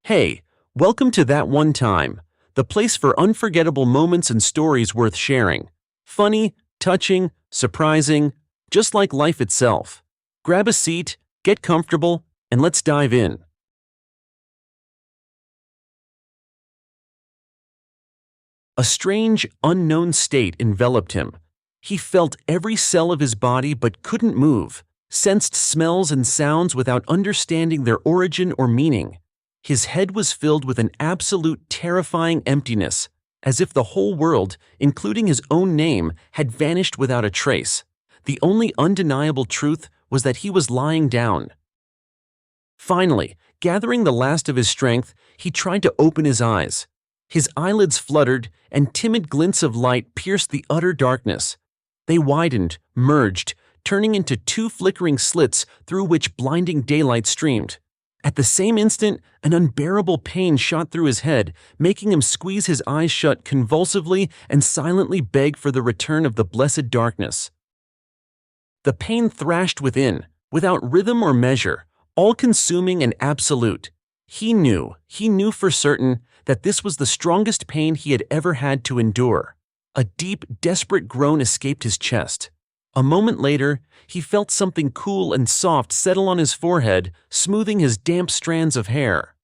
Hey, welcome to That One Time, the place for unforgettable moments and stories worth sharing. Funny, touching, surprising, just like life itself. Grab a seat, get comfortable, and let's dive in. A strange, unknown state enveloped him. He felt every cell of his body but couldn't move, sensed smells and sounds without understanding their origin or meaning. His head was filled with an absolute terrifying emptiness, as if the whole world, including his own name, had vanished without a trace. The only undeniable truth was that he was lying down. Finally, gathering the last of his strength, he tried to open his eyes. His eyelids fluttered, and timid glints of light pierced the utter darkness. They widened, merged, turning into two flickering slits through which blinding daylight streamed. At the same instant, an unbearable pain shot through his head, making him squeeze his eyes shut convulsively and silently beg for the return of the blessed darkness. The pain thrashed within, without rhythm or measure, all-consuming and absolute. He knew for certain that this was the strongest pain he had ever had to endure. A deep, desperate groan escaped his chest. A moment later, he felt something cool and soft settle on his forehead, smoothing his damp strands of hair.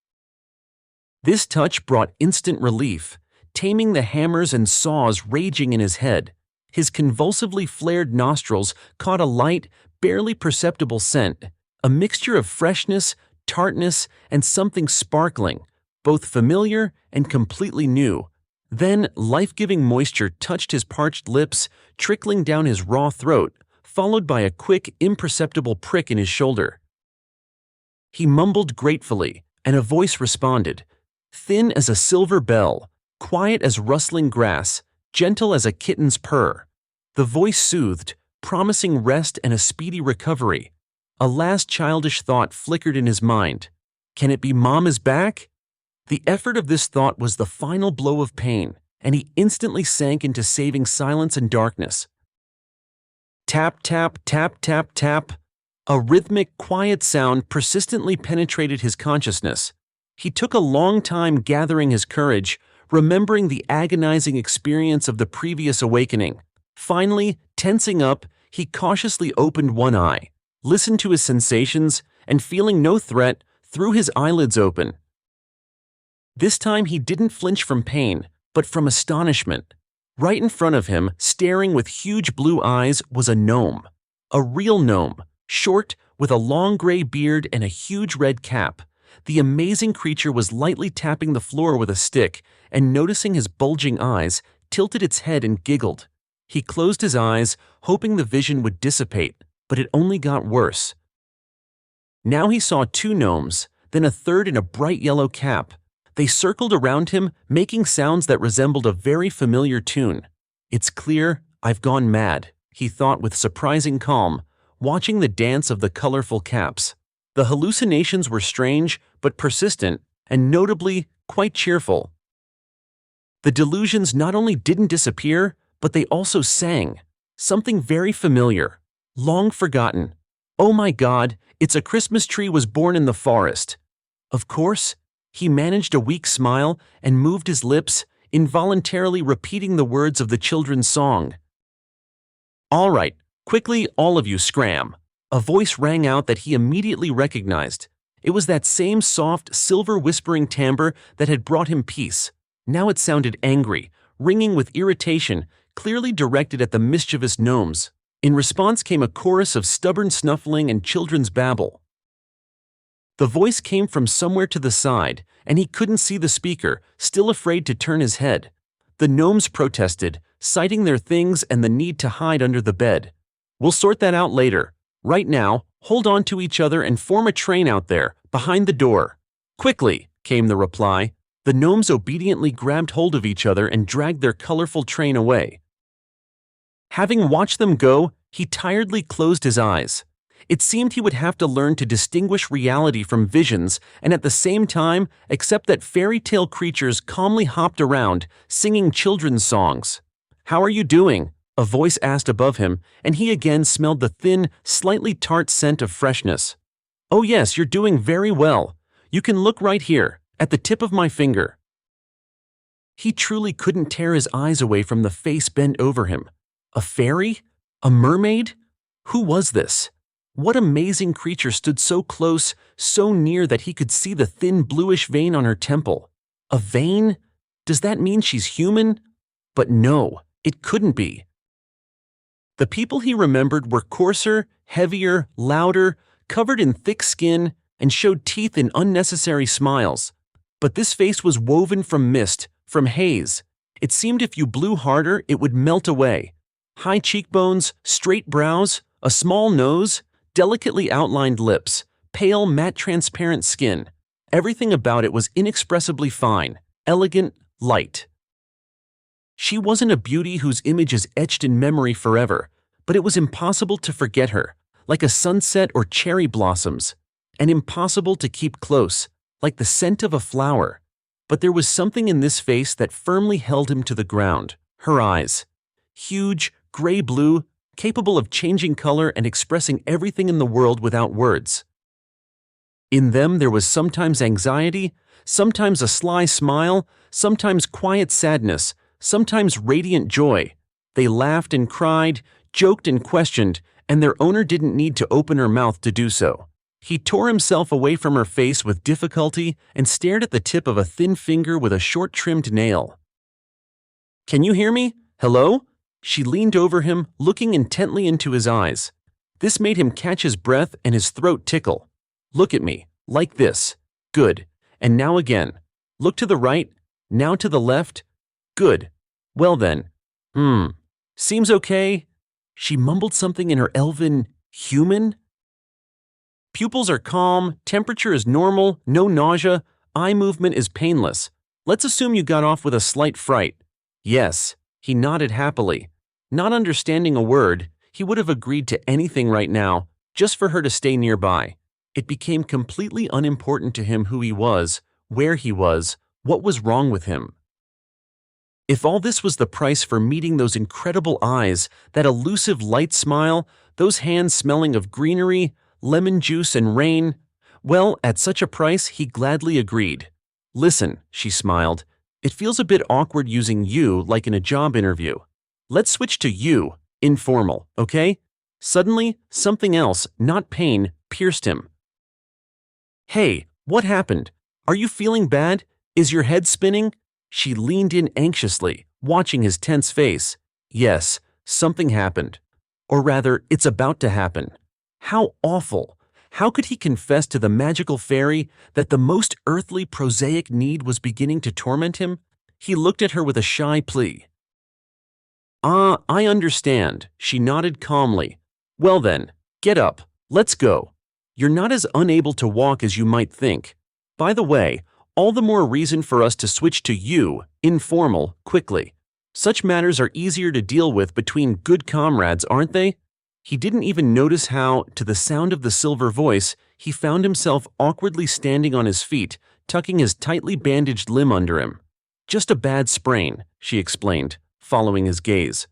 This touch brought instant relief, taming the hammers and saws raging in his head. His convulsively flared nostrils caught a light, barely perceptible scent, a mixture of freshness, tartness, and something sparkling, both familiar and completely new. Then, life-giving moisture touched his parched lips, trickling down his raw throat, followed by a quick, imperceptible prick in his shoulder. He mumbled gratefully, and a voice responded, thin as a silver bell, quiet as rustling grass, gentle as a kitten's purr. The voice soothed, promising rest and a speedy recovery. A last childish thought flickered in his mind. Can it be Mom is back? The effort of this thought was the final blow of pain, and he instantly sank into saving silence and darkness. Tap, tap, tap, tap, tap. A rhythmic, quiet sound persistently penetrated his consciousness. He took a long time gathering his courage, remembering the agonizing experience of the previous awakening. Finally, tensing up, he cautiously opened one eye, listened to his sensations, and feeling no threat, threw his eyelids open. This time he didn't flinch from pain, but from astonishment. Right in front of him, staring with huge blue eyes, was a gnome. A real gnome, short, with a long gray beard and a huge red cap. The amazing creature was lightly tapping the floor with a stick, and noticing his bulging eyes, tilted its head and giggled. He closed his eyes, hoping the vision would dissipate, but it only got worse. Now he saw two gnomes, then a third in a bright yellow cap. They circled around him, making sounds that resembled a very familiar tune. It's clear I've gone mad, he thought with surprising calm, watching the dance of the colorful caps. The hallucinations were strange, but persistent, and notably quite cheerful. The delusions not only didn't disappear, but they also sang. Something very familiar, long forgotten. Oh my God, it's a Christmas tree was born in the forest. Of course. He managed a weak smile and moved his lips, involuntarily repeating the words of the children's song. All right, quickly all of you scram. A voice rang out that he immediately recognized. It was that same soft, silver whispering timbre that had brought him peace. Now it sounded angry, ringing with irritation, clearly directed at the mischievous gnomes. In response came a chorus of stubborn snuffling and children's babble. The voice came from somewhere to the side, and he couldn't see the speaker, still afraid to turn his head. The gnomes protested, citing their things and the need to hide under the bed. We'll sort that out later. Right now, hold on to each other and form a train out there, behind the door. Quickly, came the reply. The gnomes obediently grabbed hold of each other and dragged their colorful train away. Having watched them go, he tiredly closed his eyes. It seemed he would have to learn to distinguish reality from visions and at the same time accept that fairy tale creatures calmly hopped around, singing children's songs. How are you doing? A voice asked above him, and he again smelled the thin, slightly tart scent of freshness. Oh yes, you're doing very well. You can look right here, At the tip of my finger." He truly couldn't tear his eyes away from the face bent over him. A fairy? A mermaid? Who was this? What amazing creature stood so close, so near that he could see the thin bluish vein on her temple? A vein? Does that mean she's human? But no, it couldn't be. The people he remembered were coarser, heavier, louder, covered in thick skin, and showed teeth in unnecessary smiles. But this face was woven from mist, from haze. It seemed if you blew harder, it would melt away. High cheekbones, straight brows, a small nose, delicately outlined lips, pale, matte transparent skin. Everything about it was inexpressibly fine, elegant, light. She wasn't a beauty whose image is etched in memory forever, but it was impossible to forget her, like a sunset or cherry blossoms, and impossible to keep close, like the scent of a flower. But there was something in this face that firmly held him to the ground. Her eyes. Huge, gray-blue, capable of changing color and expressing everything in the world without words. In them there was sometimes anxiety, sometimes a sly smile, sometimes quiet sadness, sometimes radiant joy. They laughed and cried, joked and questioned, and their owner didn't need to open her mouth to do so. He tore himself away from her face with difficulty and stared at the tip of a thin finger with a short-trimmed nail. "Can you hear me? Hello?" She leaned over him, looking intently into his eyes. This made him catch his breath and his throat tickle. "Look at me, like this. Good. And now again. Look to the right, now to the left. Good. Well then. Seems okay." She mumbled something in her elven, human? "Pupils are calm, temperature is normal, no nausea, eye movement is painless. Let's assume you got off with a slight fright." "Yes." He nodded happily. Not understanding a word, he would have agreed to anything right now, just for her to stay nearby. It became completely unimportant to him who he was, where he was, what was wrong with him. If all this was the price for meeting those incredible eyes, that elusive light smile, those hands smelling of greenery, lemon juice and rain, well, at such a price he gladly agreed. "Listen," she smiled, "it feels a bit awkward using you like in a job interview. Let's switch to you, informal, okay?" Suddenly, something else, not pain, pierced him. "Hey, what happened? Are you feeling bad? Is your head spinning?" She leaned in anxiously, watching his tense face. "Yes, something happened. Or rather, it's about to happen." How awful! How could he confess to the magical fairy that the most earthly, prosaic need was beginning to torment him? He looked at her with a shy plea. "Ah, I understand," she nodded calmly. "Well then, get up, let's go. You're not as unable to walk as you might think. By the way, all the more reason for us to switch to you, informal, quickly. Such matters are easier to deal with between good comrades, aren't they?" He didn't even notice how, to the sound of the silver voice, he found himself awkwardly standing on his feet, tucking his tightly bandaged limb under him. "Just a bad sprain," she explained, following his gaze.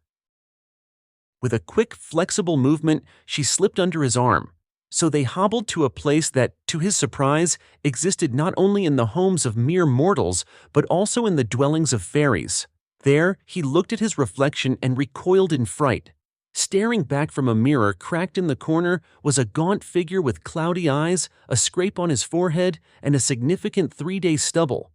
With a quick, flexible movement, she slipped under his arm. So they hobbled to a place that, to his surprise, existed not only in the homes of mere mortals, but also in the dwellings of fairies. There, he looked at his reflection and recoiled in fright. Staring back from a mirror cracked in the corner was a gaunt figure with cloudy eyes, a scrape on his forehead, and a significant 3-day stubble.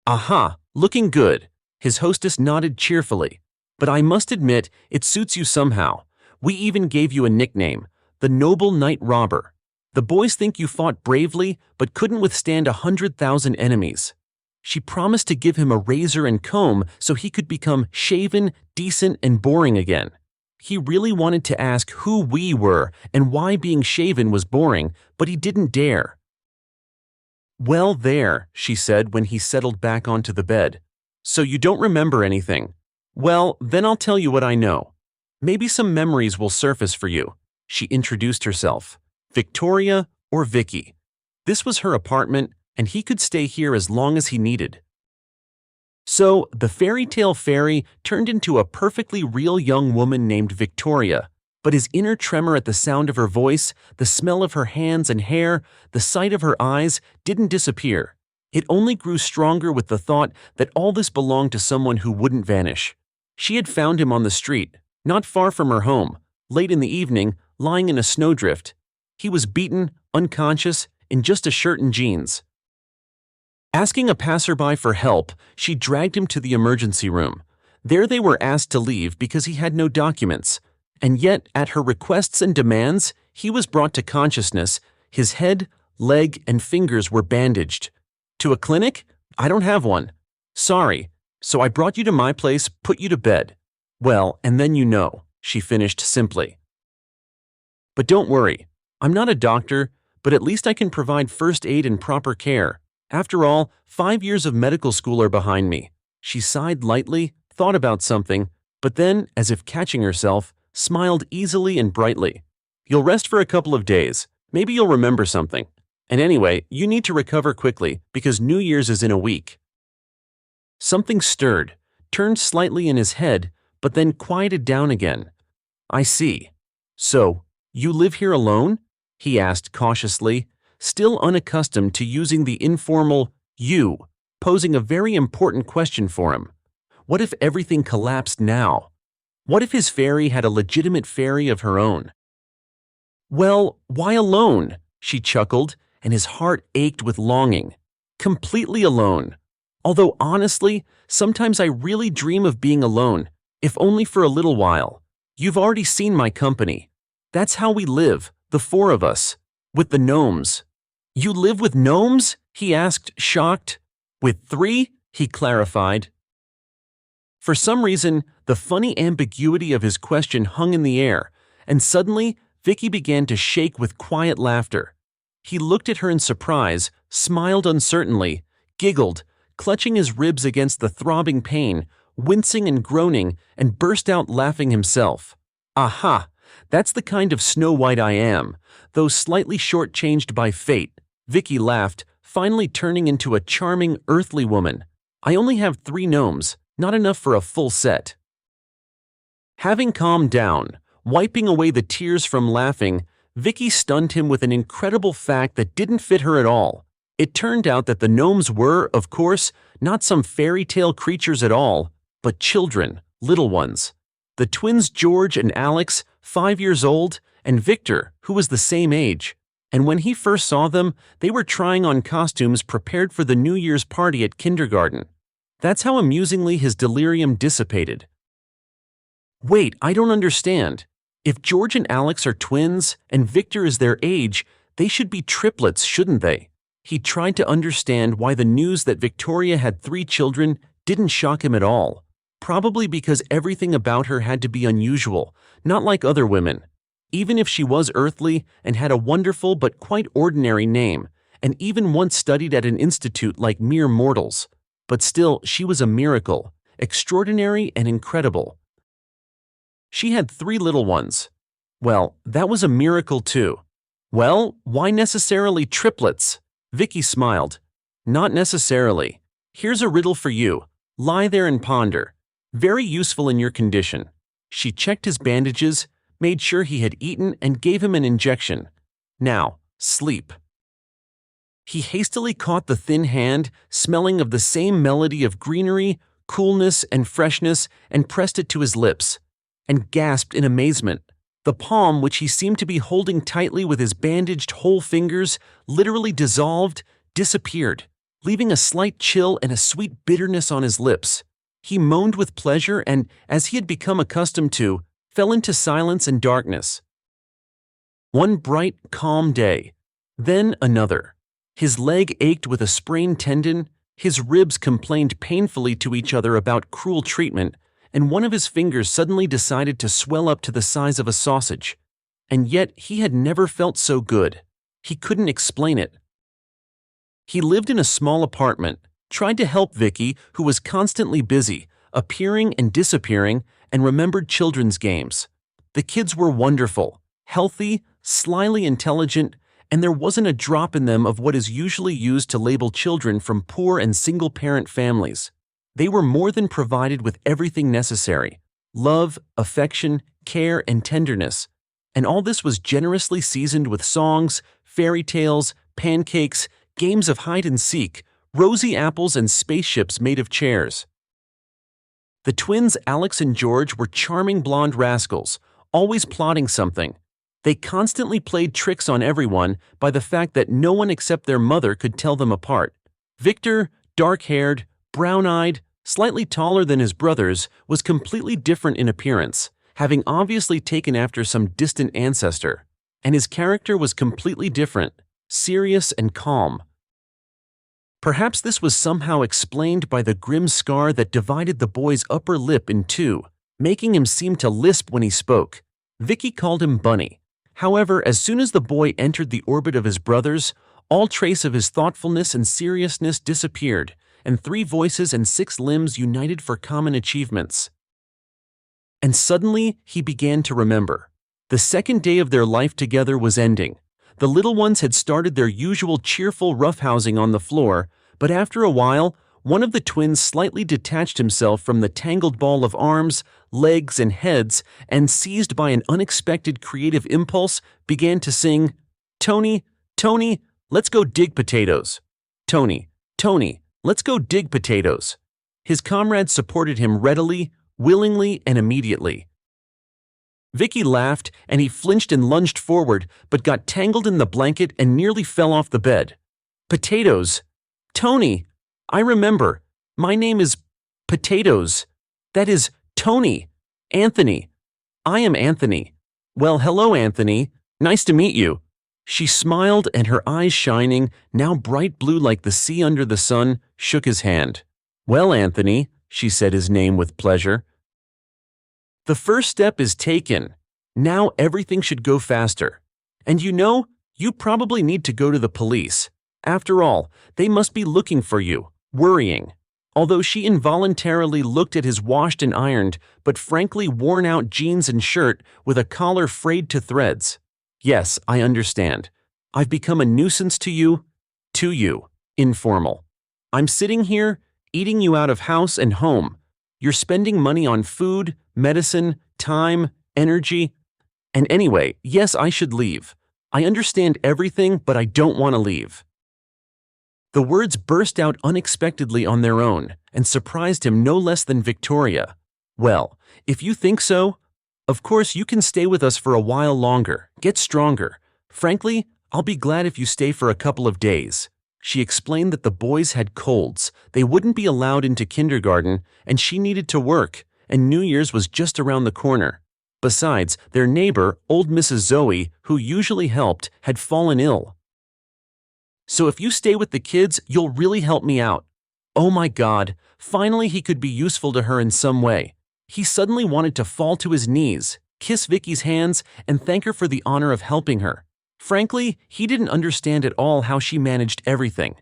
"Aha, looking good," his hostess nodded cheerfully. "But I must admit, it suits you somehow. We even gave you a nickname, the Noble Night Robber. The boys think you fought bravely, but couldn't withstand 100,000 enemies." She promised to give him a razor and comb so he could become shaven, decent, and boring again. He really wanted to ask who we were and why being shaven was boring, but he didn't dare. "Well, there," she said when he settled back onto the bed. "So you don't remember anything? Well, then I'll tell you what I know. Maybe some memories will surface for you." She introduced herself. Victoria or Vicky. This was her apartment, and he could stay here as long as he needed. So, the fairy tale fairy turned into a perfectly real young woman named Victoria, but his inner tremor at the sound of her voice, the smell of her hands and hair, the sight of her eyes didn't disappear. It only grew stronger with the thought that all this belonged to someone who wouldn't vanish. She had found him on the street, not far from her home, late in the evening, lying in a snowdrift. He was beaten, unconscious, in just a shirt and jeans. Asking a passerby for help, she dragged him to the emergency room. There they were asked to leave because he had no documents. And yet, at her requests and demands, he was brought to consciousness. His head, leg, and fingers were bandaged. To a clinic? I don't have one. Sorry. So I brought you to my place, put you to bed. Well, and then you know, she finished simply. But don't worry. I'm not a doctor, but at least I can provide first aid and proper care. After all, 5 years of medical school are behind me. She sighed lightly, thought about something, but then, as if catching herself, smiled easily and brightly. You'll rest for a couple of days. Maybe you'll remember something. And anyway, you need to recover quickly because New Year's is in a week. Something stirred, turned slightly in his head, but then quieted down again. I see. So, you live here alone? He asked cautiously, still unaccustomed to using the informal you, posing a very important question for him. What if everything collapsed now? What if his fairy had a legitimate fairy of her own? Well, why alone? She chuckled, and his heart ached with longing. Completely alone. Although honestly, sometimes I really dream of being alone, if only for a little while. You've already seen my company. That's how we live, the four of us, with the gnomes. You live with gnomes? He asked, shocked. With 3? He clarified. For some reason, the funny ambiguity of his question hung in the air, and suddenly, Vicky began to shake with quiet laughter. He looked at her in surprise, smiled uncertainly, giggled, clutching his ribs against the throbbing pain, wincing and groaning, and burst out laughing himself. Aha! That's the kind of Snow White I am, though slightly shortchanged by fate. Vicky laughed, finally turning into a charming, earthly woman. I only have 3 gnomes, not enough for a full set. Having calmed down, wiping away the tears from laughing, Vicky stunned him with an incredible fact that didn't fit her at all. It turned out that the gnomes were, of course, not some fairy tale creatures at all, but children, little ones. The twins George and Alex, 5 years old, and Victor, who was the same age. And when he first saw them, they were trying on costumes prepared for the New Year's party at kindergarten. That's how amusingly his delirium dissipated. Wait, I don't understand. If George and Alex are twins, and Victor is their age, they should be triplets, shouldn't they? He tried to understand why the news that Victoria had 3 children didn't shock him at all. Probably because everything about her had to be unusual, not like other women. Even if she was earthly and had a wonderful but quite ordinary name, and even once studied at an institute like mere mortals. But still, she was a miracle, extraordinary and incredible. She had 3 little ones. Well, that was a miracle too. Well, why necessarily triplets? Vicky smiled. Not necessarily. Here's a riddle for you. Lie there and ponder. Very useful in your condition. She checked his bandages, made sure he had eaten, and gave him an injection. Now, sleep. He hastily caught the thin hand, smelling of the same melody of greenery, coolness, and freshness, and pressed it to his lips, and gasped in amazement. The palm, which he seemed to be holding tightly with his bandaged whole fingers, literally dissolved, disappeared, leaving a slight chill and a sweet bitterness on his lips. He moaned with pleasure and, as he had become accustomed to, fell into silence and darkness. One bright, calm day. Then another. His leg ached with a sprained tendon, his ribs complained painfully to each other about cruel treatment, and one of his fingers suddenly decided to swell up to the size of a sausage. And yet he had never felt so good. He couldn't explain it. He lived in a small apartment, tried to help Vicky, who was constantly busy, appearing and disappearing, and remembered children's games. The kids were wonderful, healthy, slyly intelligent, and there wasn't a drop in them of what is usually used to label children from poor and single-parent families. They were more than provided with everything necessary: love, affection, care, and tenderness. And all this was generously seasoned with songs, fairy tales, pancakes, games of hide and seek, rosy apples and spaceships made of chairs. The twins Alex and George were charming blonde rascals, always plotting something. They constantly played tricks on everyone by the fact that no one except their mother could tell them apart. Victor, dark-haired, brown-eyed, slightly taller than his brothers, was completely different in appearance, having obviously taken after some distant ancestor. And his character was completely different, serious and calm. Perhaps this was somehow explained by the grim scar that divided the boy's upper lip in two, making him seem to lisp when he spoke. Vicky called him Bunny. However, as soon as the boy entered the orbit of his brothers, all trace of his thoughtfulness and seriousness disappeared, and 3 voices and 6 limbs united for common achievements. And suddenly, he began to remember. The second day of their life together was ending. The little ones had started their usual cheerful roughhousing on the floor, but after a while, one of the twins slightly detached himself from the tangled ball of arms, legs, and heads, and seized by an unexpected creative impulse, began to sing, "Tony, Tony, let's go dig potatoes. Tony, Tony, let's go dig potatoes." His comrades supported him readily, willingly, and immediately. Vicky laughed, and he flinched and lunged forward, but got tangled in the blanket and nearly fell off the bed. "Potatoes. Tony, I remember. My name is Potatoes. That is Tony. Anthony. I am Anthony. Well, hello, Anthony. Nice to meet you." She smiled, and her eyes shining, now bright blue like the sea under the sun, shook his hand. "Well, Anthony," she said his name with pleasure. "The first step is taken. Now everything should go faster. And you probably need to go to the police. After all, they must be looking for you, worrying." Although she involuntarily looked at his washed and ironed, but frankly worn-out jeans and shirt with a collar frayed to threads. "Yes, I understand. I've become a nuisance to you. Informal. I'm sitting here, eating you out of house and home. You're spending money on food, medicine, time, energy. And anyway, yes, I should leave. I understand everything, but I don't want to leave." The words burst out unexpectedly on their own and surprised him no less than Victoria. "Well, if you think so, of course you can stay with us for a while longer, get stronger. Frankly, I'll be glad if you stay for a couple of days." She explained that the boys had colds, they wouldn't be allowed into kindergarten, and she needed to work, and New Year's was just around the corner. Besides, their neighbor, old Mrs. Zoe, who usually helped, had fallen ill. "So if you stay with the kids, you'll really help me out." Oh my God, finally he could be useful to her in some way. He suddenly wanted to fall to his knees, kiss Vicky's hands, and thank her for the honor of helping her. Frankly, he didn't understand at all how she managed everything.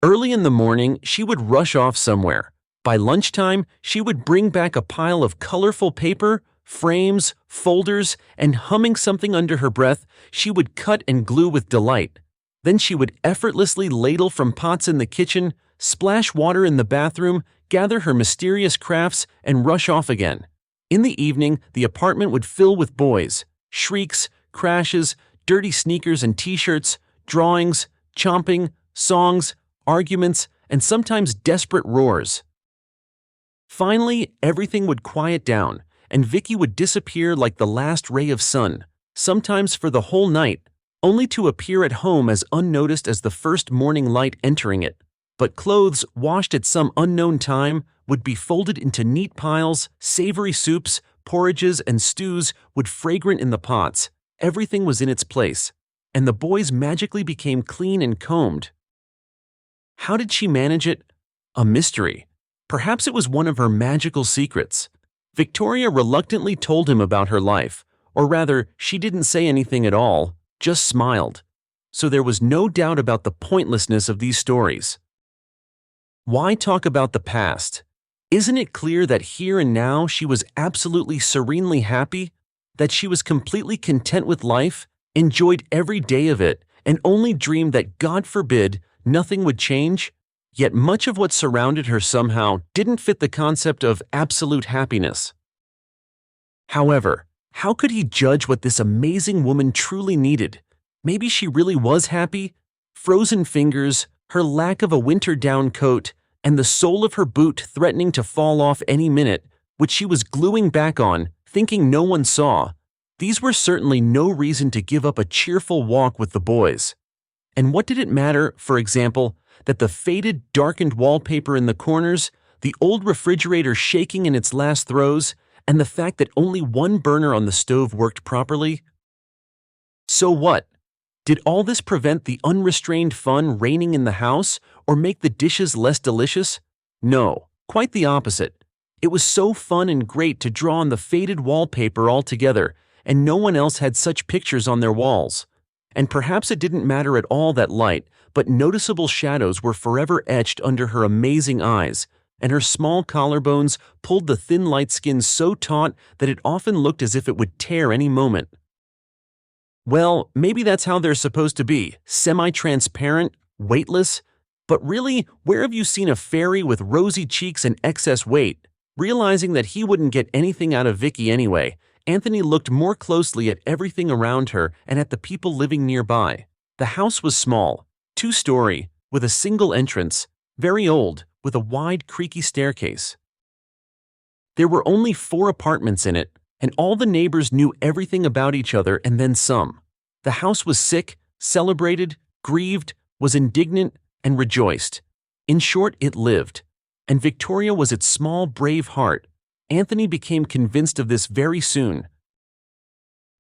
Early in the morning, she would rush off somewhere. By lunchtime, she would bring back a pile of colorful paper, frames, folders, and humming something under her breath, she would cut and glue with delight. Then she would effortlessly ladle from pots in the kitchen, splash water in the bathroom, gather her mysterious crafts, and rush off again. In the evening, the apartment would fill with boys, shrieks, crashes, dirty sneakers and t-shirts, drawings, chomping, songs, arguments, and sometimes desperate roars. Finally, everything would quiet down, and Vicky would disappear like the last ray of sun, sometimes for the whole night, only to appear at home as unnoticed as the first morning light entering it. But clothes, washed at some unknown time, would be folded into neat piles, savory soups, porridges, and stews would fragrant in the pots. Everything was in its place, and the boys magically became clean and combed. How did she manage it? A mystery. Perhaps it was one of her magical secrets. Victoria reluctantly told him about her life, or rather, she didn't say anything at all, just smiled. So there was no doubt about the pointlessness of these stories. Why talk about the past? Isn't it clear that here and now she was absolutely serenely happy? That she was completely content with life, enjoyed every day of it, and only dreamed that, God forbid, nothing would change? Yet much of what surrounded her somehow didn't fit the concept of absolute happiness. However, how could he judge what this amazing woman truly needed? Maybe she really was happy? Frozen fingers, her lack of a winter down coat, and the sole of her boot threatening to fall off any minute, which she was gluing back on, thinking no one saw. These were certainly no reason to give up a cheerful walk with the boys. And what did it matter, for example, that the faded, darkened wallpaper in the corners, the old refrigerator shaking in its last throes, and the fact that only one burner on the stove worked properly? So what? Did all this prevent the unrestrained fun reigning in the house or make the dishes less delicious? No, quite the opposite. It was so fun and great to draw on the faded wallpaper altogether, and no one else had such pictures on their walls. And perhaps it didn't matter at all that light, but noticeable shadows were forever etched under her amazing eyes, and her small collarbones pulled the thin light skin so taut that it often looked as if it would tear any moment. Well, maybe that's how they're supposed to be, semi-transparent, weightless. But really, where have you seen a fairy with rosy cheeks and excess weight? Realizing that he wouldn't get anything out of Vicky anyway, Anthony looked more closely at everything around her and at the people living nearby. The house was small, 2-story, with a single entrance, very old, with a wide, creaky staircase. There were only 4 apartments in it, and all the neighbors knew everything about each other and then some. The house was sick, celebrated, grieved, was indignant, and rejoiced. In short, it lived. And Victoria was its small, brave heart. Anthony became convinced of this very soon.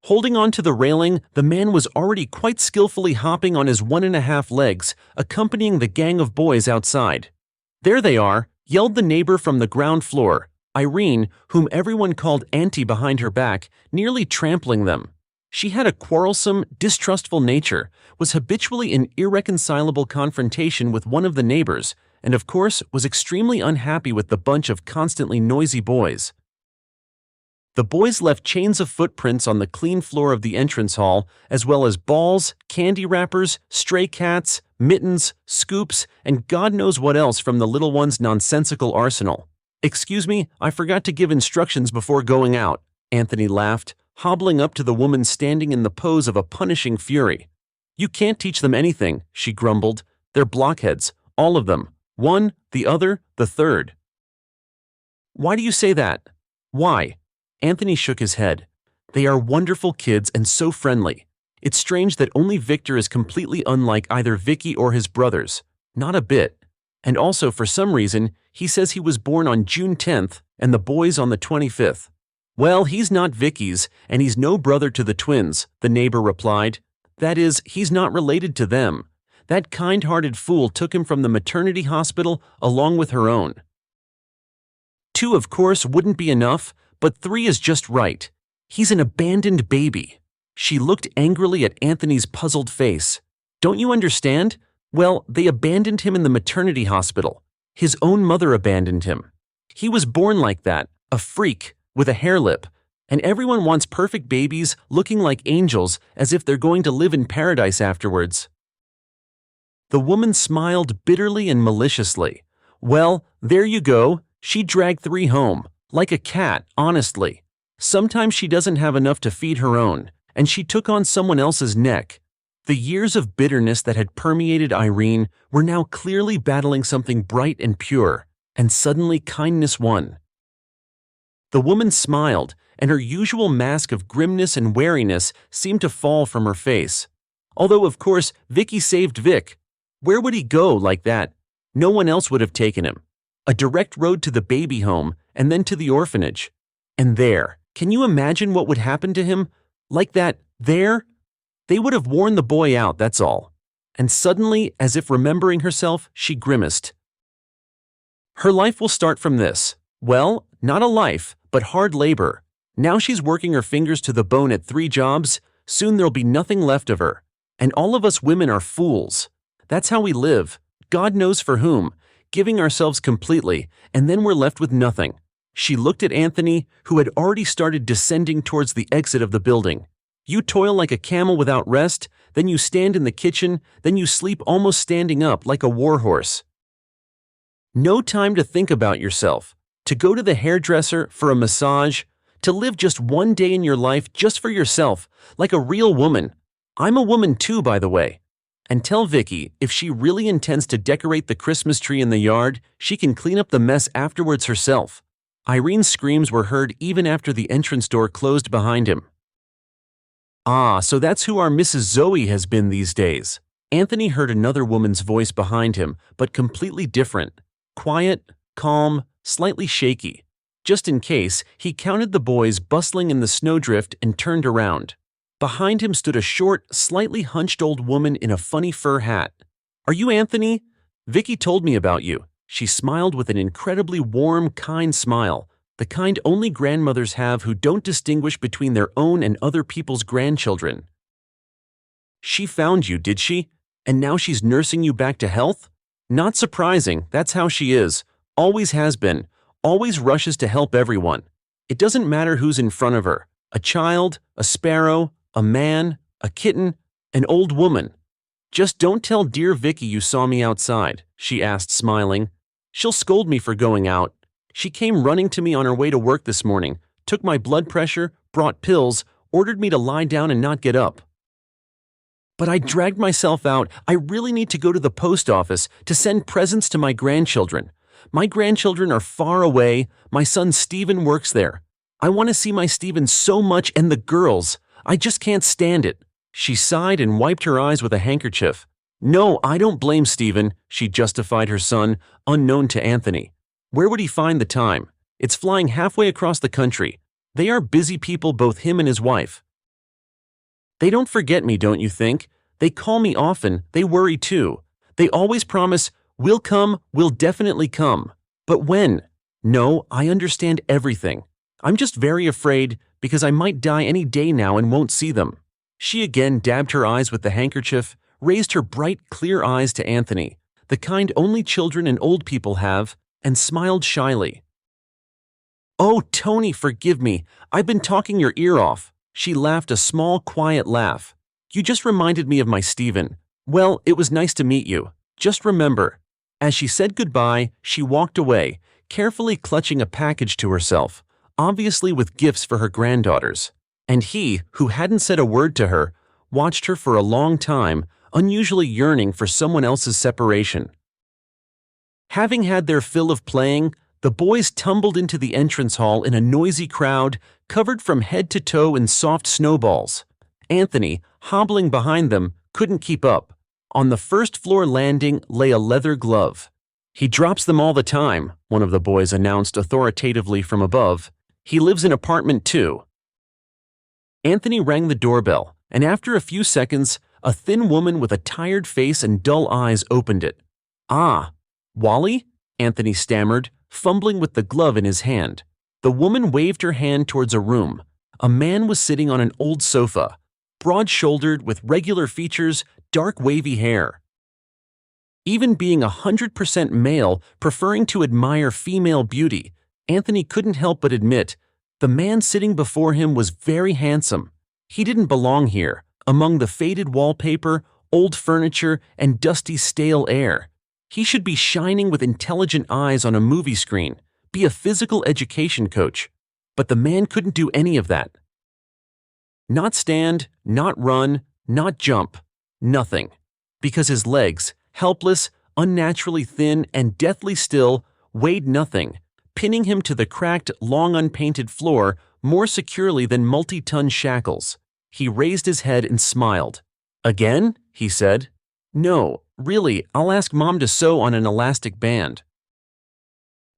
Holding on to the railing, the man was already quite skillfully hopping on his 1.5 legs, accompanying the gang of boys outside. "There they are," yelled the neighbor from the ground floor, Irene, whom everyone called Auntie behind her back, nearly trampling them. She had a quarrelsome, distrustful nature, was habitually in irreconcilable confrontation with one of the neighbors, and of course was extremely unhappy with the bunch of constantly noisy boys. The boys left chains of footprints on the clean floor of the entrance hall, as well as balls, candy wrappers, stray cats, mittens, scoops, and God knows what else from the little one's nonsensical arsenal. "Excuse me, I forgot to give instructions before going out," Anthony laughed, hobbling up to the woman standing in the pose of a punishing fury. "You can't teach them anything," she grumbled. "They're blockheads, all of them. One, the other, the third." "Why do you say that?" "Why?" Anthony shook his head. "They are wonderful kids and so friendly. It's strange that only Victor is completely unlike either Vicky or his brothers. Not a bit. And also, for some reason, he says he was born on June 10th and the boys on the 25th. "Well, he's not Vicky's, and he's no brother to the twins," the neighbor replied. "That is, he's not related to them. That kind-hearted fool took him from the maternity hospital along with her own. 2, of course, wouldn't be enough, but 3 is just right. He's an abandoned baby." She looked angrily at Anthony's puzzled face. "Don't you understand? Well, they abandoned him in the maternity hospital. His own mother abandoned him. He was born like that, a freak, with a hair lip, and everyone wants perfect babies looking like angels as if they're going to live in paradise afterwards." The woman smiled bitterly and maliciously. "Well, there you go. She dragged 3 home, like a cat, honestly. Sometimes she doesn't have enough to feed her own, and she took on someone else's neck." The years of bitterness that had permeated Irene were now clearly battling something bright and pure, and suddenly kindness won. The woman smiled, and her usual mask of grimness and wariness seemed to fall from her face. Although, of course, Vicky saved Vic. Where would he go like that? No one else would have taken him. A direct road to the baby home, and then to the orphanage. And there, can you imagine what would happen to him? Like that, there? They would have worn the boy out, that's all. And suddenly, as if remembering herself, she grimaced. Her life will start from this. Well, not a life, but hard labor. Now she's working her fingers to the bone at 3 jobs. Soon there'll be nothing left of her. And all of us women are fools. That's how we live, God knows for whom, giving ourselves completely, and then we're left with nothing. She looked at Anthony, who had already started descending towards the exit of the building. "You toil like a camel without rest, then you stand in the kitchen, then you sleep almost standing up like a warhorse. No time to think about yourself, to go to the hairdresser for a massage, to live just one day in your life just for yourself, like a real woman. I'm a woman too, by the way. And tell Vicky, if she really intends to decorate the Christmas tree in the yard, she can clean up the mess afterwards herself. Irene's screams were heard even after the entrance door closed behind him. Ah, so that's who our Mrs. Zoe has been these days. Anthony heard another woman's voice behind him, but completely different. Quiet, calm, slightly shaky. Just in case, he counted the boys bustling in the snowdrift and turned around. Behind him stood a short, slightly hunched old woman in a funny fur hat. "Are you Anthony? Vicky told me about you." She smiled with an incredibly warm, kind smile, the kind only grandmothers have who don't distinguish between their own and other people's grandchildren. "She found you, did she? And now she's nursing you back to health?" "Not surprising, that's how she is. Always has been. Always rushes to help everyone. It doesn't matter who's in front of her. A child, a sparrow, a man, a kitten, an old woman. Just don't tell dear Vicky you saw me outside," she asked, smiling. "She'll scold me for going out. She came running to me on her way to work this morning, took my blood pressure, brought pills, ordered me to lie down and not get up. But I dragged myself out. I really need to go to the post office to send presents to my grandchildren. My grandchildren are far away. My son Steven works there. I want to see my Steven so much, and the girls. I just can't stand it." She sighed and wiped her eyes with a handkerchief. "No, I don't blame Steven," she justified her son, unknown to Anthony. "Where would he find the time? It's flying halfway across the country. They are busy people, both him and his wife. They don't forget me, don't you think? They call me often. They worry too. They always promise, 'We'll come, we'll definitely come.' But when? No, I understand everything. I'm just very afraid because I might die any day now and won't see them." She again dabbed her eyes with the handkerchief, raised her bright, clear eyes to Anthony, the kind only children and old people have, and smiled shyly. "Oh, Tony, forgive me. I've been talking your ear off." She laughed a small, quiet laugh. "You just reminded me of my Steven. Well, it was nice to meet you. Just remember." As she said goodbye, she walked away, carefully clutching a package to herself, obviously with gifts for her granddaughters. And he, who hadn't said a word to her, watched her for a long time, unusually yearning for someone else's separation. Having had their fill of playing, the boys tumbled into the entrance hall in a noisy crowd, covered from head to toe in soft snowballs. Anthony, hobbling behind them, couldn't keep up. On the first-floor landing lay a leather glove. "He drops them all the time," one of the boys announced authoritatively from above. "He lives in apartment 2. Anthony rang the doorbell, and after a few seconds, a thin woman with a tired face and dull eyes opened it. "Ah, Wally?" Anthony stammered, fumbling with the glove in his hand. The woman waved her hand towards a room. A man was sitting on an old sofa, broad-shouldered with regular features, dark wavy hair. Even being 100% male, preferring to admire female beauty, Anthony couldn't help but admit, the man sitting before him was very handsome. He didn't belong here, among the faded wallpaper, old furniture, and dusty stale air. He should be shining with intelligent eyes on a movie screen, be a physical education coach. But the man couldn't do any of that. Not stand, not run, not jump, nothing. Because his legs, helpless, unnaturally thin, and deathly still, weighed nothing, pinning him to the cracked, long unpainted floor more securely than multi-ton shackles. He raised his head and smiled. "Again?" he said. "No, really, I'll ask Mom to sew on an elastic band.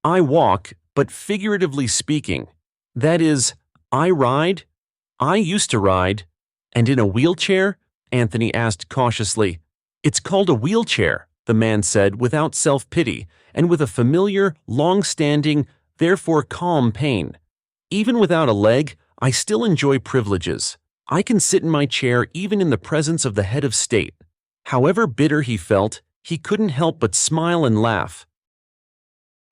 I walk, but figuratively speaking. That is, I ride. I used to ride. And in a wheelchair?" Anthony asked cautiously. "It's called a wheelchair," the man said without self-pity and with a familiar, long-standing, therefore calm pain. "Even without a leg, I still enjoy privileges. I can sit in my chair even in the presence of the head of state." However bitter he felt, he couldn't help but smile and laugh.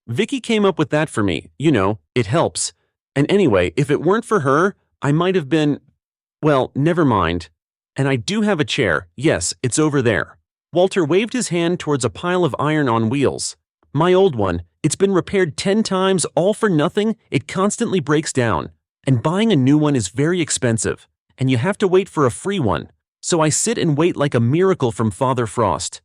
"Vicky came up with that for me, you know, it helps. And anyway, if it weren't for her, I might have been… well, never mind. And I do have a chair, yes, it's over there." Walter waved his hand towards a pile of iron on wheels. "My old one, it's been repaired 10 times, all for nothing, it constantly breaks down. And buying a new one is very expensive, and you have to wait for a free one. so I sit and wait like a miracle from Father Frost."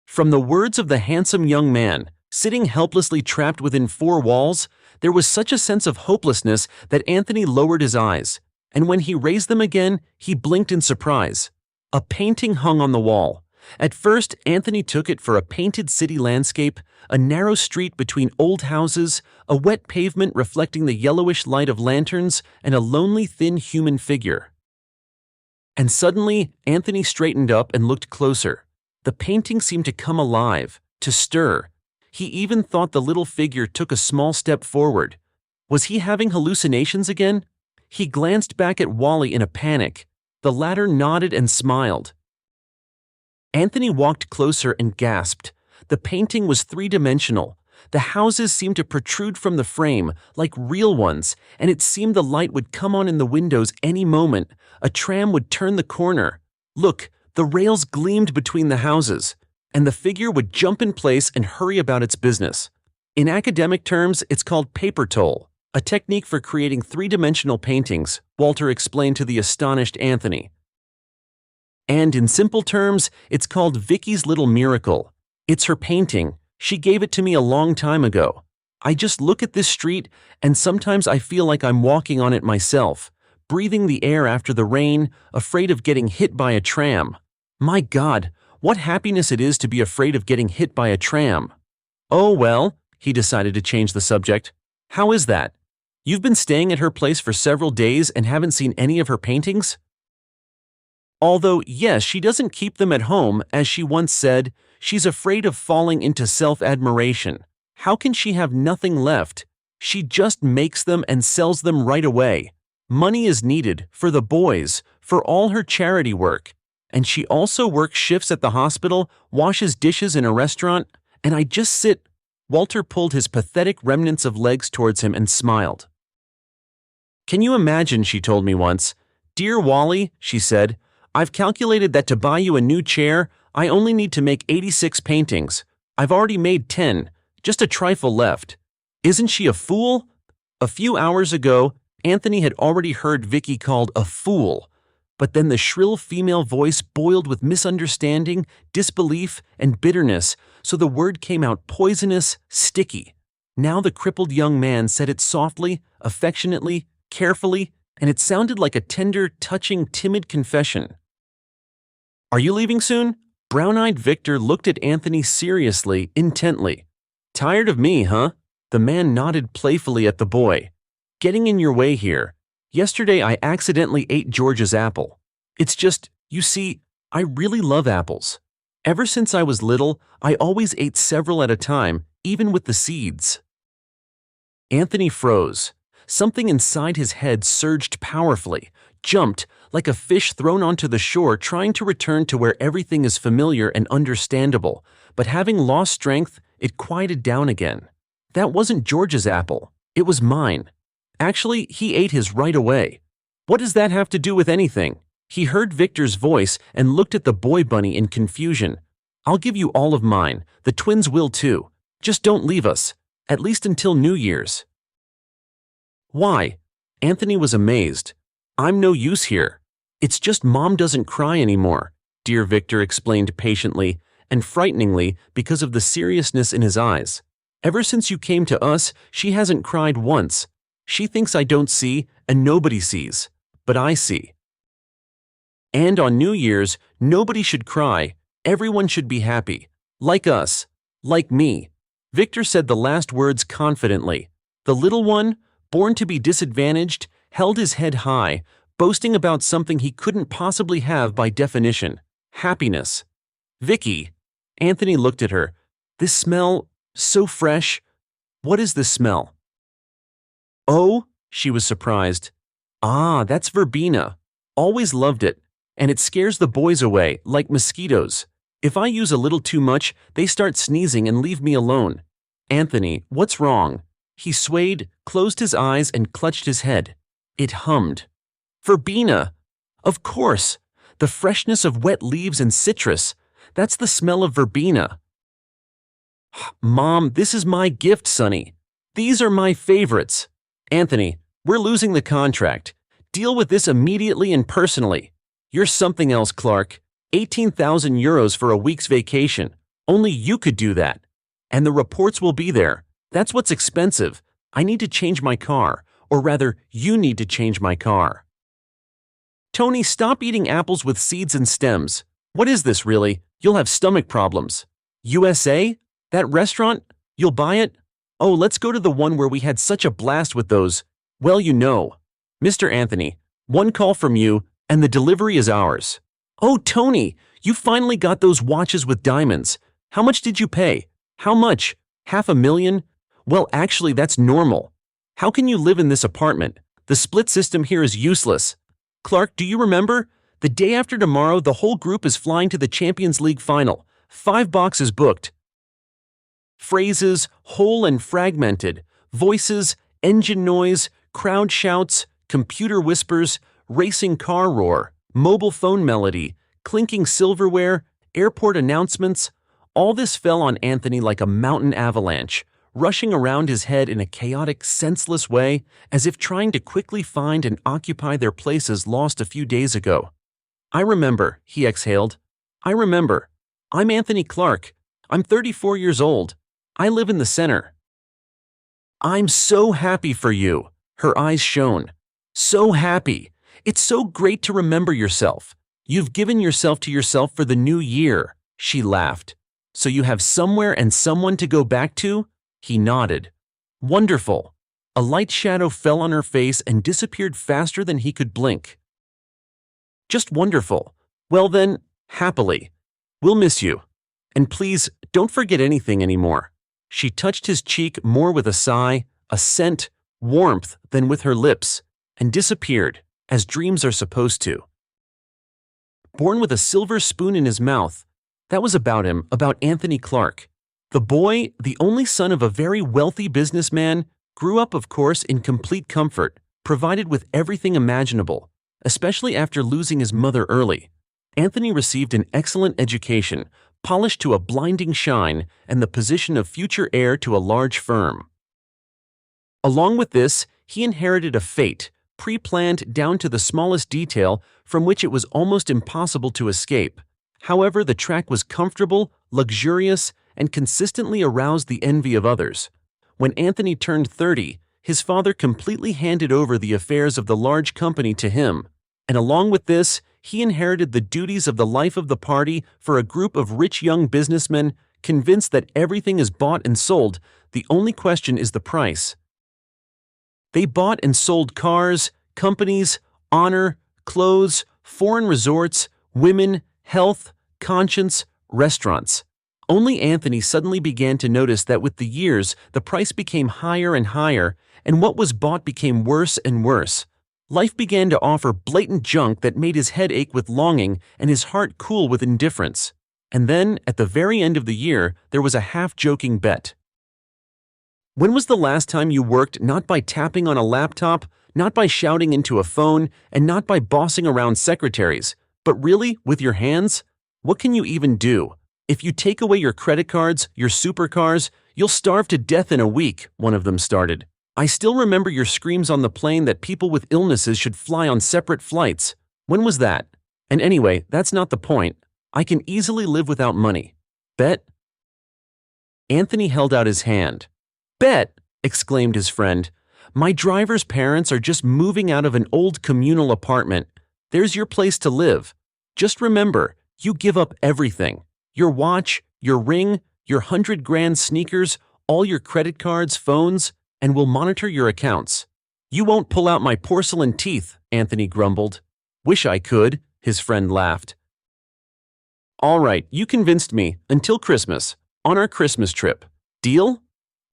From the words of the handsome young man, sitting helplessly trapped within four walls, there was such a sense of hopelessness that Anthony lowered his eyes, and when he raised them again, he blinked in surprise. A painting hung on the wall. At first, Anthony took it for a painted city landscape, a narrow street between old houses, a wet pavement reflecting the yellowish light of lanterns, and a lonely, thin human figure. And suddenly, Anthony straightened up and looked closer. The painting seemed to come alive, to stir. He even thought the little figure took a small step forward. Was he having hallucinations again? He glanced back at Wally in a panic. The latter nodded and smiled. Anthony walked closer and gasped. The painting was three-dimensional. The houses seemed to protrude from the frame, like real ones, and it seemed the light would come on in the windows any moment. A tram would turn the corner. Look, the rails gleamed between the houses, and the figure would jump in place and hurry about its business. In academic terms, it's called paper toll, a technique for creating three-dimensional paintings, Walter explained to the astonished Anthony. And in simple terms, it's called Vicky's Little Miracle. It's her painting. She gave it to me a long time ago. I just look at this street, and sometimes I feel like I'm walking on it myself, breathing the air after the rain, afraid of getting hit by a tram. My God, what happiness it is to be afraid of getting hit by a tram. Oh well, he decided to change the subject. How is that? You've been staying at her place for several days and haven't seen any of her paintings? Although, yes, she doesn't keep them at home, as she once said, she's afraid of falling into self-admiration. How can she have nothing left? She just makes them and sells them right away. Money is needed, for the boys, for all her charity work. And she also works shifts at the hospital, washes dishes in a restaurant, and I just sit. Walter pulled his pathetic remnants of legs towards him and smiled. Can you imagine, she told me once. Dear Wally, she said, I've calculated that to buy you a new chair, I only need to make 86 paintings. I've already made 10, just a trifle left. Isn't she a fool? A few hours ago, Anthony had already heard Vicky called a fool, but then the shrill female voice boiled with misunderstanding, disbelief, and bitterness, so the word came out poisonous, sticky. Now the crippled young man said it softly, affectionately, carefully, and it sounded like a tender, touching, timid confession. Are you leaving soon? Brown-eyed Victor looked at Anthony seriously, intently. Tired of me, huh? The man nodded playfully at the boy. Getting in your way here. Yesterday I accidentally ate George's apple. It's just, you see, I really love apples. Ever since I was little, I always ate several at a time, even with the seeds. Anthony froze. Something inside his head surged powerfully, jumped, like a fish thrown onto the shore trying to return to where everything is familiar and understandable, but having lost strength, it quieted down again. That wasn't George's apple. It was mine. Actually, he ate his right away. What does that have to do with anything? He heard Victor's voice and looked at the boy bunny in confusion. I'll give you all of mine. The twins will too. Just don't leave us. At least until New Year's. Why? Anthony was amazed. I'm no use here. It's just Mom doesn't cry anymore, dear Victor explained patiently and frighteningly because of the seriousness in his eyes. Ever since you came to us, she hasn't cried once. She thinks I don't see, and nobody sees. But I see. And on New Year's, nobody should cry. Everyone should be happy. Like us. Like me. Victor said the last words confidently. The little one, born to be disadvantaged, held his head high, boasting about something he couldn't possibly have by definition. Happiness. Vicky. Anthony looked at her. This smell, so fresh. What is this smell? Oh, she was surprised. Ah, that's verbena. Always loved it. And it scares the boys away, like mosquitoes. If I use a little too much, they start sneezing and leave me alone. Anthony, what's wrong? He swayed, closed his eyes, and clutched his head. It hummed. Verbena! Of course! The freshness of wet leaves and citrus. That's the smell of verbena. Mom, this is my gift, Sonny. These are my favorites. Anthony, we're losing the contract. Deal with this immediately and personally. You're something else, Clark. 18,000 euros for a week's vacation. Only you could do that. And the reports will be there. That's what's expensive. I need to change my car. Or rather, you need to change my car. Tony, stop eating apples with seeds and stems. What is this really? You'll have stomach problems. USA? That restaurant? You'll buy it? Oh, let's go to the one where we had such a blast with those. Well, you know. Mr. Anthony, one call from you, and the delivery is ours. Oh, Tony, you finally got those watches with diamonds. How much did you pay? How much? $500,000? Well, actually, that's normal. How can you live in this apartment? The split system here is useless. Clark, do you remember? The day after tomorrow, the whole group is flying to the Champions League final. 5 boxes booked. Phrases, whole and fragmented. Voices, engine noise, crowd shouts, computer whispers, racing car roar, mobile phone melody, clinking silverware, airport announcements. All this fell on Anthony like a mountain avalanche, rushing around his head in a chaotic, senseless way, as if trying to quickly find and occupy their places lost a few days ago. I remember, he exhaled. I remember. I'm Anthony Clark. I'm 34 years old. I live in the center. I'm so happy for you. Her eyes shone. So happy. It's so great to remember yourself. You've given yourself to yourself for the new year. She laughed. So you have somewhere and someone to go back to? He nodded. Wonderful. A light shadow fell on her face and disappeared faster than he could blink. Just wonderful. Well then, happily. We'll miss you. And please, don't forget anything anymore. She touched his cheek more with a sigh, a scent, warmth than with her lips, and disappeared, as dreams are supposed to. Born with a silver spoon in his mouth, that was about him, about Anthony Clark. The boy, the only son of a very wealthy businessman, grew up, of course, in complete comfort, provided with everything imaginable, especially after losing his mother early. Anthony received an excellent education, polished to a blinding shine, and the position of future heir to a large firm. Along with this, he inherited a fate, pre-planned down to the smallest detail, from which it was almost impossible to escape. However, the track was comfortable, luxurious, and consistently aroused the envy of others. When Anthony turned 30, his father completely handed over the affairs of the large company to him, and along with this, he inherited the duties of the life of the party for a group of rich young businessmen convinced that everything is bought and sold, the only question is the price. They bought and sold cars, companies, honor, clothes, foreign resorts, women, health, conscience, restaurants. Only Anthony suddenly began to notice that with the years, the price became higher and higher, and what was bought became worse and worse. Life began to offer blatant junk that made his head ache with longing and his heart cool with indifference. And then, at the very end of the year, there was a half-joking bet. When was the last time you worked not by tapping on a laptop, not by shouting into a phone, and not by bossing around secretaries, but really with your hands? What can you even do? If you take away your credit cards, your supercars, you'll starve to death in a week, one of them started. I still remember your screams on the plane that people with illnesses should fly on separate flights. When was that? And anyway, that's not the point. I can easily live without money. Bet? Anthony held out his hand. Bet! Exclaimed his friend. My driver's parents are just moving out of an old communal apartment. There's your place to live. Just remember, you give up everything. Your watch, your ring, your 100 grand sneakers, all your credit cards, phones, and we'll monitor your accounts. You won't pull out my porcelain teeth, Anthony grumbled. Wish I could, his friend laughed. All right, you convinced me. Until Christmas. On our Christmas trip. Deal?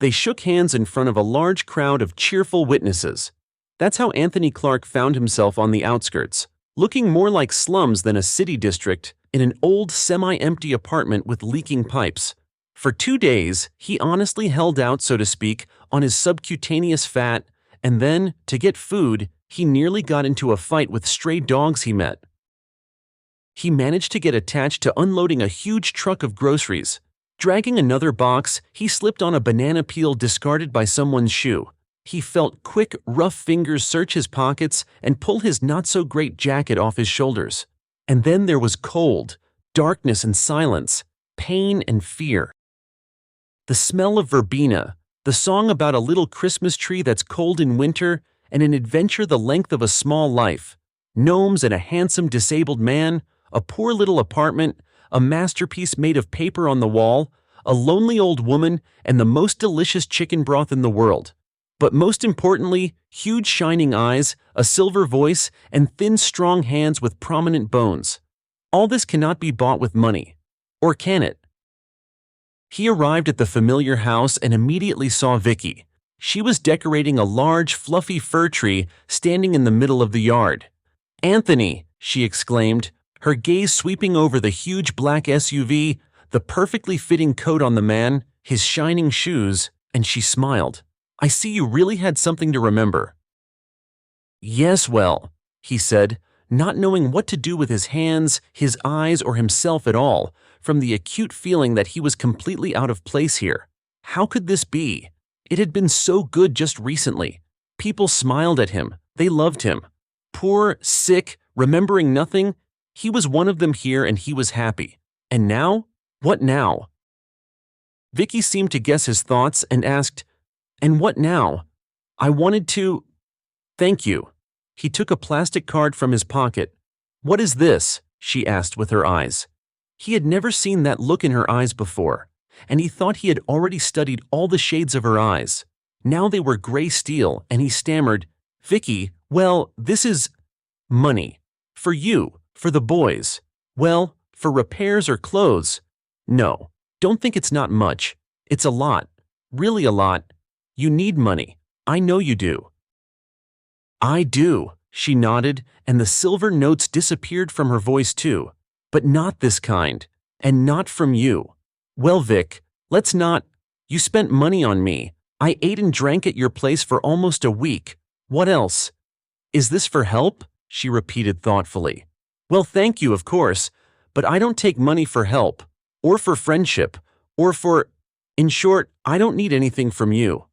They shook hands in front of a large crowd of cheerful witnesses. That's how Anthony Clark found himself on the outskirts, looking more like slums than a city district, in an old semi-empty apartment with leaking pipes. For 2 days, he honestly held out, so to speak, on his subcutaneous fat, and then, to get food, he nearly got into a fight with stray dogs he met. He managed to get attached to unloading a huge truck of groceries. Dragging another box, he slipped on a banana peel discarded by someone's shoe. He felt quick, rough fingers search his pockets and pull his not-so-great jacket off his shoulders. And then there was cold, darkness and silence, pain and fear. The smell of verbena, the song about a little Christmas tree that's cold in winter, and an adventure the length of a small life. Gnomes and a handsome disabled man, a poor little apartment, a masterpiece made of paper on the wall, a lonely old woman, and the most delicious chicken broth in the world. But most importantly, huge shining eyes, a silver voice, and thin strong hands with prominent bones. All this cannot be bought with money. Or can it? He arrived at the familiar house and immediately saw Vicky. She was decorating a large, fluffy fir tree standing in the middle of the yard. "Anthony!" she exclaimed, her gaze sweeping over the huge black SUV, the perfectly fitting coat on the man, his shining shoes, and she smiled. "I see you really had something to remember." "Yes, well," he said, not knowing what to do with his hands, his eyes, or himself at all, from the acute feeling that he was completely out of place here. How could this be? It had been so good just recently. People smiled at him. They loved him. Poor, sick, remembering nothing, he was one of them here and he was happy. And now? What now? Vicky seemed to guess his thoughts and asked, "And what now?" "I wanted to—" "Thank you." He took a plastic card from his pocket. "What is this?" she asked with her eyes. He had never seen that look in her eyes before, and he thought he had already studied all the shades of her eyes. Now they were gray steel, and he stammered, "Vicky, well, this is money. For you, for the boys. Well, for repairs or clothes. No, don't think it's not much. It's a lot. Really a lot. You need money. I know you do." "I do," she nodded, and the silver notes disappeared from her voice too. "But not this kind, and not from you. Well, Vic, let's not. You spent money on me. I ate and drank at your place for almost a week. What else?" "Is this for help?" she repeated thoughtfully. "Well, thank you, of course, but I don't take money for help, or for friendship, or for— in short, I don't need anything from you."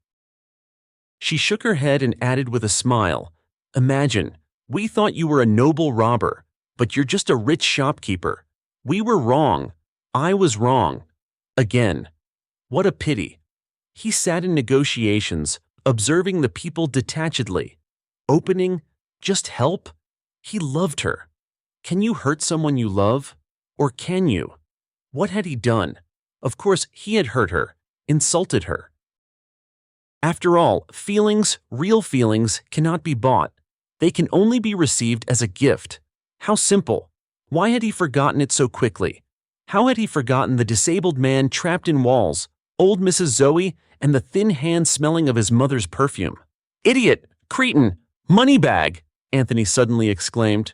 She shook her head and added with a smile, "Imagine, we thought you were a noble robber, but you're just a rich shopkeeper. We were wrong. I was wrong. Again. What a pity." He sat in negotiations, observing the people detachedly. Opening, just help? He loved her. Can you hurt someone you love? Or can you? What had he done? Of course, he had hurt her, insulted her. After all, feelings, real feelings, cannot be bought. They can only be received as a gift. How simple. Why had he forgotten it so quickly? How had he forgotten the disabled man trapped in walls, old Mrs. Zoe, and the thin hand smelling of his mother's perfume? "Idiot! Cretin! Moneybag!" Anthony suddenly exclaimed.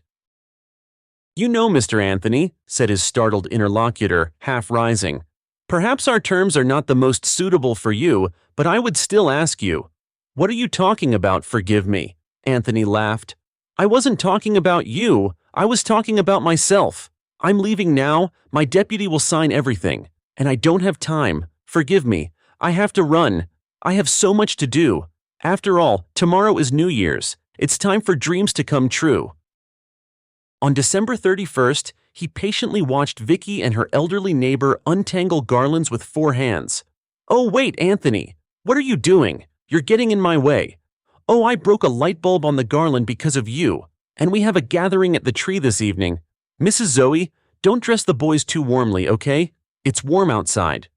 "You know, Mr. Anthony," said his startled interlocutor, half rising, "perhaps our terms are not the most suitable for you, but I would still ask you." "What are you talking about, forgive me?" Anthony laughed. "I wasn't talking about you, I was talking about myself. I'm leaving now, my deputy will sign everything, and I don't have time, forgive me, I have to run. I have so much to do. After all, tomorrow is New Year's. It's time for dreams to come true." On December 31st, he patiently watched Vicky and her elderly neighbor untangle garlands with 4 hands. "Oh, wait, Anthony. What are you doing? You're getting in my way. Oh, I broke a light bulb on the garland because of you, and we have a gathering at the tree this evening. Mrs. Zoe, don't dress the boys too warmly, okay? It's warm outside."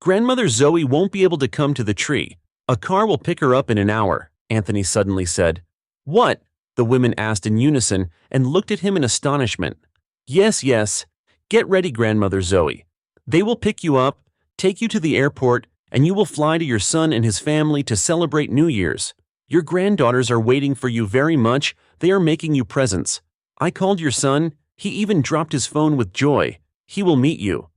"Grandmother Zoe won't be able to come to the tree. A car will pick her up in an hour," Anthony suddenly said. "What?" the women asked in unison and looked at him in astonishment. "Yes, yes. Get ready, Grandmother Zoe. They will pick you up, take you to the airport, and you will fly to your son and his family to celebrate New Year's. Your granddaughters are waiting for you very much. They are making you presents. I called your son. He even dropped his phone with joy. He will meet you."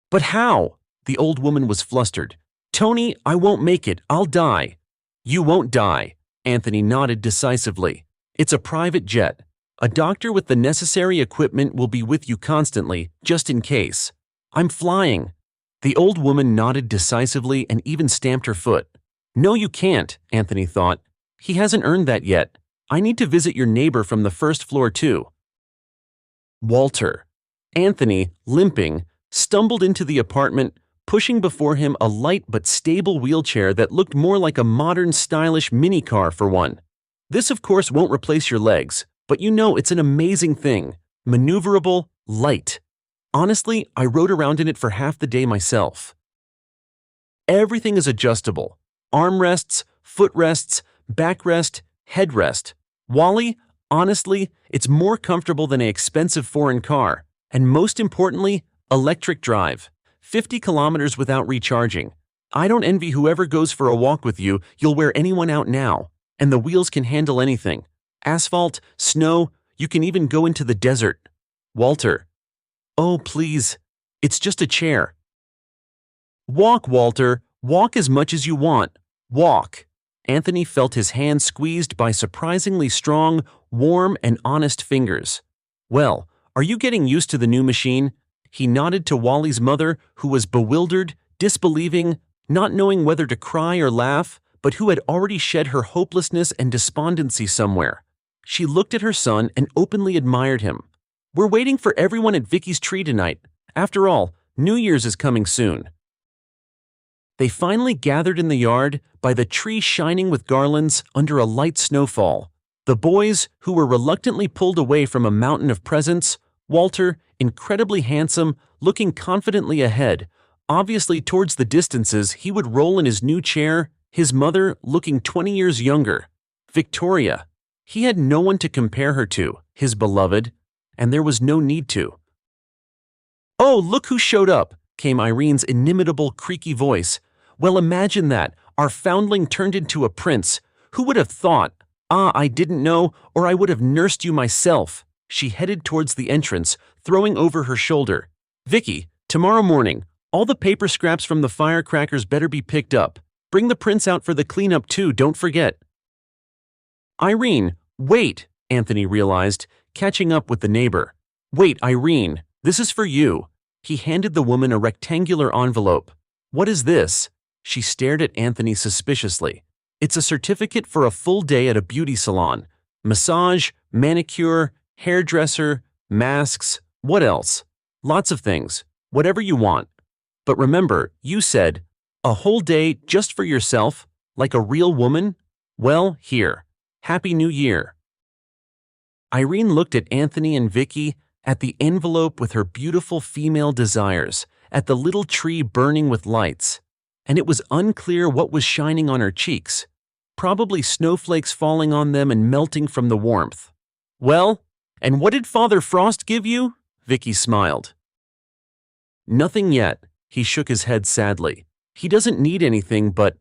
"But how?" The old woman was flustered. "Tony, I won't make it. I'll die." "You won't die." Anthony nodded decisively. "It's a private jet. A doctor with the necessary equipment will be with you constantly, just in case. I'm flying." The old woman nodded decisively and even stamped her foot. "No, you can't," Anthony thought. "He hasn't earned that yet. I need to visit your neighbor from the first floor too. Walter. Anthony, limping, stumbled into the apartment, pushing before him a light but stable wheelchair that looked more like a modern stylish minicar for one. This of course won't replace your legs, but you know it's an amazing thing. Maneuverable, light. Honestly, I rode around in it for half the day myself. Everything is adjustable. Armrests, footrests, backrest, headrest. Wally, honestly, it's more comfortable than an expensive foreign car. And most importantly, electric drive. 50 kilometers without recharging. I don't envy whoever goes for a walk with you. You'll wear anyone out now. And the wheels can handle anything. Asphalt, snow, you can even go into the desert. Walter. Oh, please. It's just a chair. Walk, Walter. Walk as much as you want. Walk. Anthony felt his hand squeezed by surprisingly strong, warm, and honest fingers. Well, are you getting used to the new machine? He nodded to Wally's mother, who was bewildered, disbelieving, not knowing whether to cry or laugh, but who had already shed her hopelessness and despondency somewhere. She looked at her son and openly admired him. We're waiting for everyone at Vicky's tree tonight. After all, New Year's is coming soon. They finally gathered in the yard, by the tree shining with garlands under a light snowfall. The boys, who were reluctantly pulled away from a mountain of presents, Walter, incredibly handsome, looking confidently ahead, obviously towards the distances he would roll in his new chair, his mother looking 20 years younger. Victoria. He had no one to compare her to, his beloved, and there was no need to. Oh, look who showed up, came Irene's inimitable creaky voice. Well, imagine that, our foundling turned into a prince. Who would have thought? Ah, I didn't know, or I would have nursed you myself. She headed towards the entrance, throwing over her shoulder. Vicky, tomorrow morning, all the paper scraps from the firecrackers better be picked up. Bring the prince out for the cleanup too, don't forget. Irene, wait, Anthony realized, catching up with the neighbor. Wait, Irene, this is for you. He handed the woman a rectangular envelope. What is this? She stared at Anthony suspiciously. It's a certificate for a full day at a beauty salon. Massage, manicure, hairdresser, masks, what else? Lots of things. Whatever you want. But remember, you said, a whole day just for yourself, like a real woman? Well, here. Happy New Year. Irene looked at Anthony and Vicky, at the envelope with her beautiful female desires, at the little tree burning with lights, and it was unclear what was shining on her cheeks. Probably snowflakes falling on them and melting from the warmth. Well, and what did Father Frost give you? Vicky smiled. Nothing yet, he shook his head sadly. He doesn't need anything but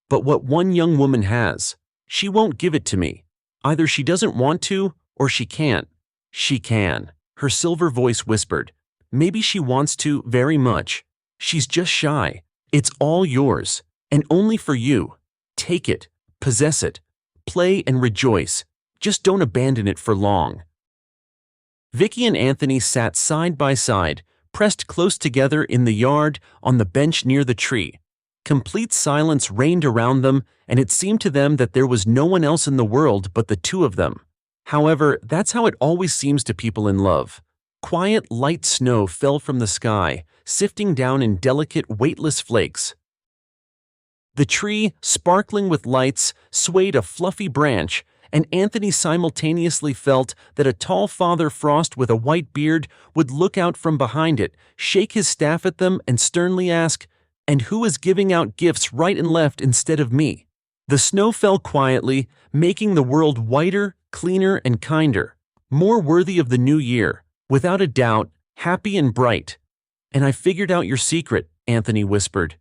what one young woman has. She won't give it to me. Either she doesn't want to, or she can't. She can, her silver voice whispered. Maybe she wants to very much. She's just shy. It's all yours, and only for you. Take it, possess it, play and rejoice. Just don't abandon it for long. Vicky and Anthony sat side by side, pressed close together in the yard on the bench near the tree. Complete silence reigned around them, and it seemed to them that there was no one else in the world but the two of them. However, that's how it always seems to people in love. Quiet, light snow fell from the sky, sifting down in delicate, weightless flakes. The tree, sparkling with lights, swayed a fluffy branch, and Anthony simultaneously felt that a tall Father Frost with a white beard would look out from behind it, shake his staff at them, and sternly ask, "And who is giving out gifts right and left instead of me?" The snow fell quietly, making the world whiter, cleaner, and kinder, more worthy of the new year, without a doubt, happy and bright. "And I figured out your secret," Anthony whispered.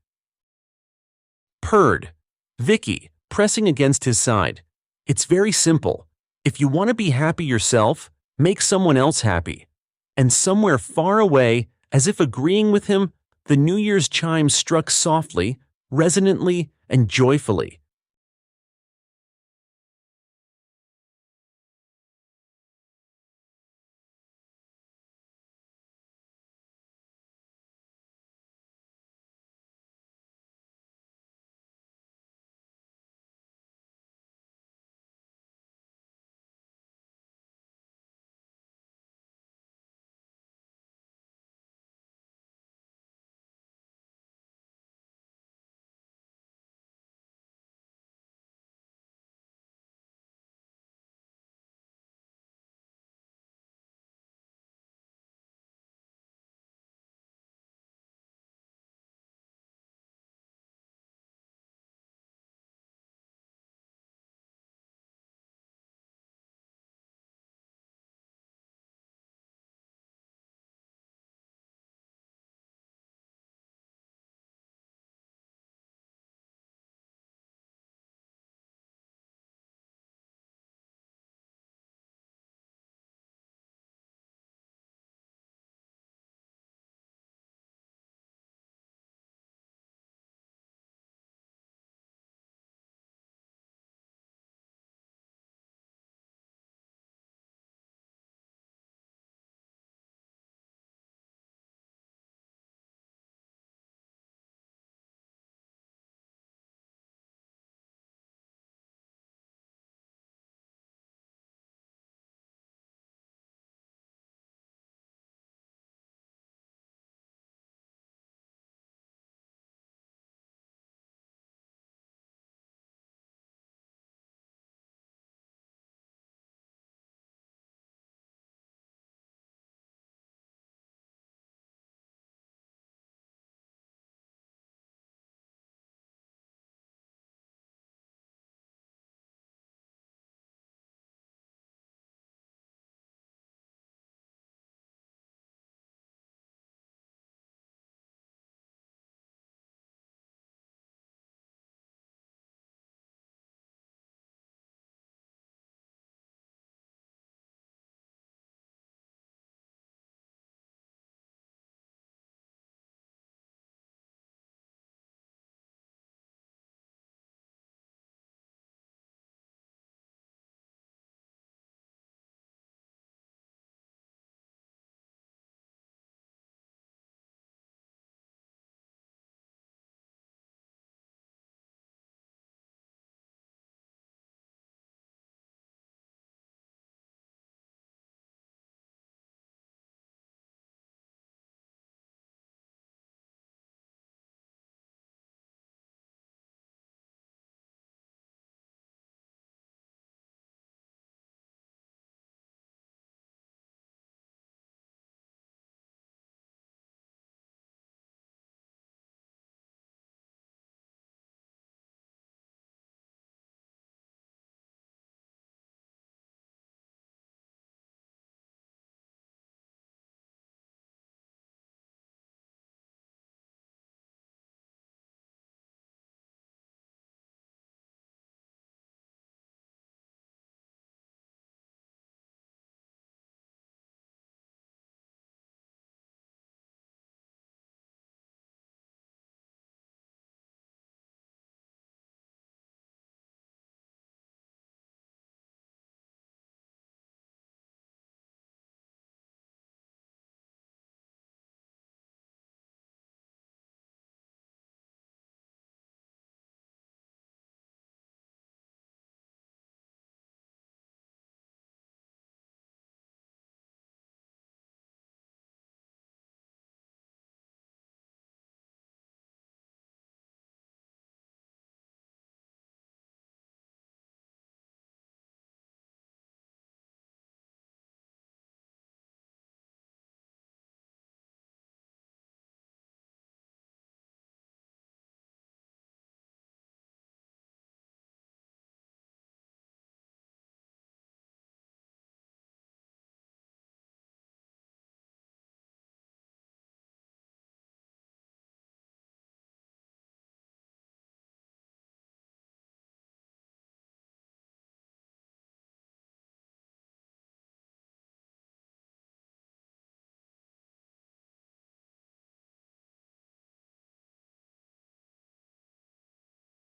Purred. Vicky, pressing against his side. "It's very simple. If you want to be happy yourself, make someone else happy." And somewhere far away, as if agreeing with him, the New Year's chimes struck softly, resonantly, and joyfully.